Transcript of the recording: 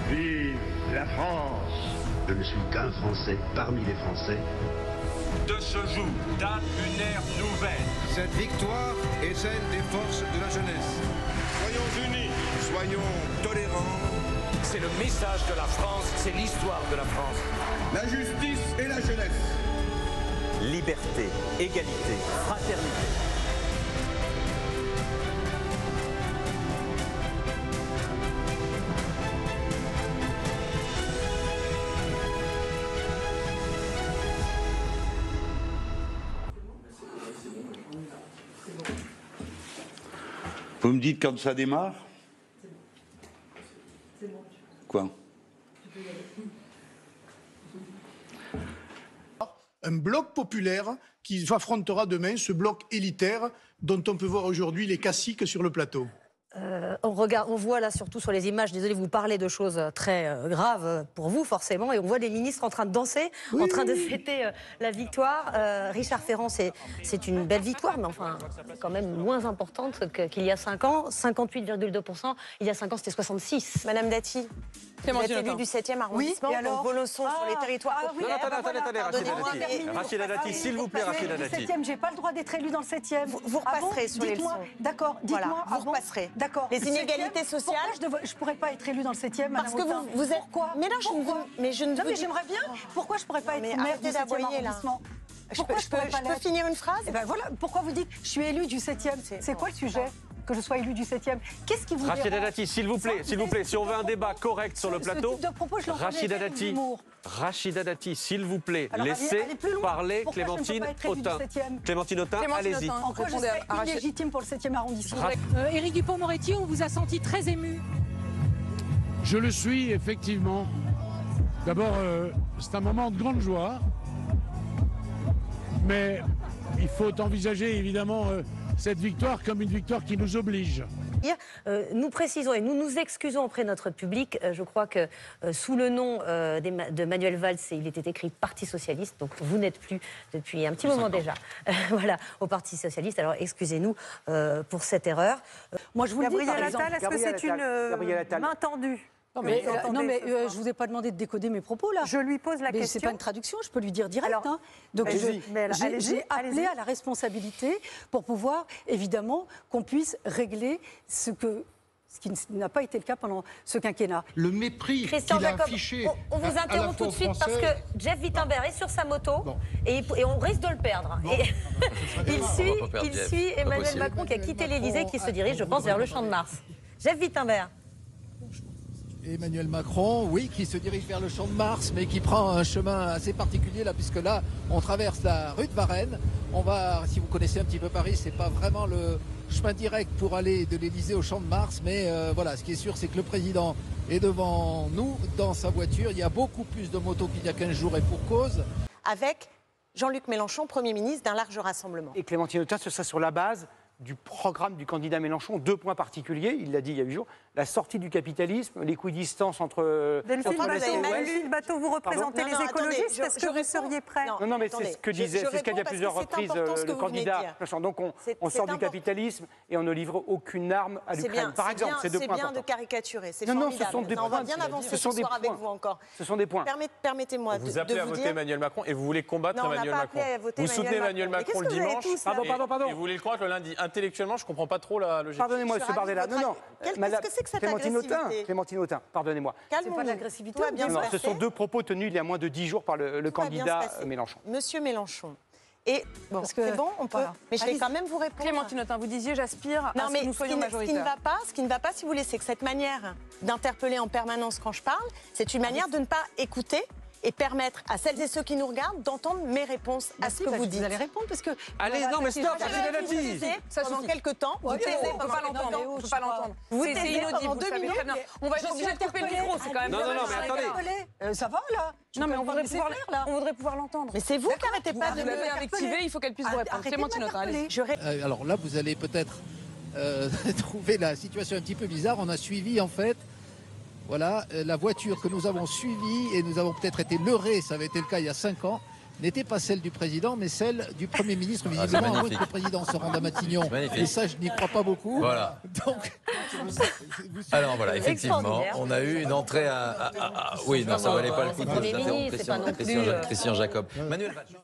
Vive la France! Je ne suis qu'un Français parmi les Français. De ce jour date une ère nouvelle. Cette victoire est celle des forces de la jeunesse. Soyons unis, soyons tolérants. C'est le message de la France, c'est l'histoire de la France. La justice et la jeunesse. Liberté, égalité, fraternité. Vous me dites quand ça démarre? C'est bon. Quoi? Un bloc populaire qui affrontera demain ce bloc élitaire dont on peut voir aujourd'hui les caciques sur le plateau. On voit là surtout sur les images, désolé, vous parlez de choses très graves pour vous forcément, et on voit des ministres en train de danser, en train de fêter la victoire. Richard Ferrand, c'est une belle victoire, mais enfin quand même moins importante qu'il y a 5 ans, 58,2%. Il y a 5 ans, c'était 66. Madame Dati, vous êtes élue du 7e arrondissement, donc vos leçons sur les territoires populaires. Attendez, Rachida Dati, s'il vous plaît, Rachida Dati. J'ai pas le droit d'être élue dans le 7e. Vous repasserez sur les leçons. D'accord, dites-moi. Vous repasserez. D'accord. Les inégalités sociales. Pourquoi je pourrais pas être élue dans le 7e, Madame Parce que Autain. vous êtes. Pourquoi? Mais là, je ne Non, mais j'aimerais bien. Pourquoi je pourrais pas être maire du 7e arrondissement? Pourquoi je peux finir une phrase? Eh ben voilà. Pourquoi vous dites je suis élue du 7e? C'est quoi le sujet? Que je sois élue du 7e. Qu'est-ce qui vous dérange? Rachida Dati, s'il vous plaît, si on veut un débat correct sur le plateau. Ce type de propos, je l'entends bien avec l'humour. Rachida Dati, s'il vous plaît, Alors, laissez allez plus loin. parler Pourquoi Clémentine je ne peux pas être élue du Autain. 7e? Clémentine Autain, allez-y. En quoi je serais illégitime pour le 7e arrondissement? Éric Dupond-Moretti, on vous a senti très ému. Je le suis, effectivement. D'abord, c'est un moment de grande joie. Mais il faut envisager, évidemment, cette victoire comme une victoire qui nous oblige. Nous précisons et nous nous excusons auprès de notre public. Je crois que sous le nom de Manuel Valls, il était écrit Parti Socialiste. Donc vous n'êtes plus depuis un petit moment déjà voilà, au Parti Socialiste. Alors excusez-nous pour cette erreur. Moi je vous le dis, Gabriel Attal, est-ce que c'est une main tendue? Non mais je vous ai pas demandé de décoder mes propos là. Je lui pose la question. C'est pas une traduction, je peux lui dire direct. Alors, Donc allez-y. j'ai appelé à la responsabilité pour pouvoir évidemment qu'on puisse régler ce qui n'a pas été le cas pendant ce quinquennat. Le mépris Christian qu'il a Jacob, affiché. on vous interrompt tout de suite parce que Jeff Wittenberg est sur sa moto et on risque de le perdre. Et il suit Emmanuel Macron qui a quitté l'Élysée et qui se dirige, je pense, vers le Champ de Mars. Jeff Wittenberg. Emmanuel Macron, oui, qui se dirige vers le Champ de Mars, mais qui prend un chemin assez particulier là, puisque là, on traverse la rue de Varennes. On va, si vous connaissez un petit peu Paris, c'est pas vraiment le chemin direct pour aller de l'Élysée au Champ de Mars, mais voilà, ce qui est sûr, c'est que le président est devant nous, dans sa voiture. Il y a beaucoup plus de motos qu'il y a 15 jours et pour cause. Avec Jean-Luc Mélenchon, Premier ministre d'un large rassemblement. Et Clémentine Autain, ce sera sur la base du programme du candidat Mélenchon, 2 points particuliers, il l'a dit il y a 8 jours, la sortie du capitalisme, l'équidistance entre Delphine, l'Est et l'Ouest. le bateau, vous représentez les écologistes, est-ce que vous seriez prêt? Non, mais c'est ce que disait, c'est ce qu'a dit à plusieurs reprises le candidat. Donc on sort du capitalisme et on ne livre aucune arme à l'Ukraine. Par exemple, c'est 2 points importants. C'est bien de caricaturer, c'est formidable. Non, ce sont des points. On va bien avancer ce soir avec vous encore. Ce sont des points. Permettez-moi de vous dire... Vous appelez à voter Emmanuel Macron et vous voulez combattre Emmanuel Macron. Vous soutenez Emmanuel Macron le dimanche. Pardon. Et vous voulez le croire le lundi. Intellectuellement, je ne comprends pas trop la logique. Pardonnez-moi, ce bordel-là. Non. Qu'est-ce que c'est que cette agressivité? Clémentine Autain, pardonnez-moi. C'est pas de l'agressivité. Non, ce sont 2 propos tenus il y a moins de 10 jours par le candidat Mélenchon. Monsieur Mélenchon. Et bon, c'est bon, on peut. Mais je vais quand même vous répondre. Clémentine Autain, vous disiez j'aspire à ce que nous soyons majoritaires. Ce qui ne va pas, si vous voulez, c'est que cette manière d'interpeller en permanence quand je parle, c'est une manière de ne pas écouter et permettre à celles et ceux qui nous regardent d'entendre mes réponses à ce que vous dites. Vous allez répondre parce que... Allez, non mais stop, Rachida Dati. Pendant quelques temps, vous taisez. On ne peut pas l'entendre. On peut pas l'entendre. C'est inaudible, vous savez très bien. On va être obligé de couper le micro, c'est quand même... Non, mais attendez. Ça va là? Non, mais on voudrait pouvoir l'entendre. Mais c'est vous qui n'arrêtez pas de me faire activer, il faut qu'elle puisse vous répondre. Clémentine Autain, allez. Alors là, vous allez peut-être trouver la situation un petit peu bizarre. On a suivi en fait... Voilà, la voiture que nous avons suivie et nous avons peut-être été leurrés, ça avait été le cas il y a 5 ans, n'était pas celle du président, mais celle du Premier ministre, visiblement, avant que le président se rende à Matignon. Et ça, je n'y crois pas beaucoup. Voilà. Donc, alors voilà, effectivement, on a eu une entrée à... Oui, non, ça valait pas le coup de Christian Jacob. Manuel Valls.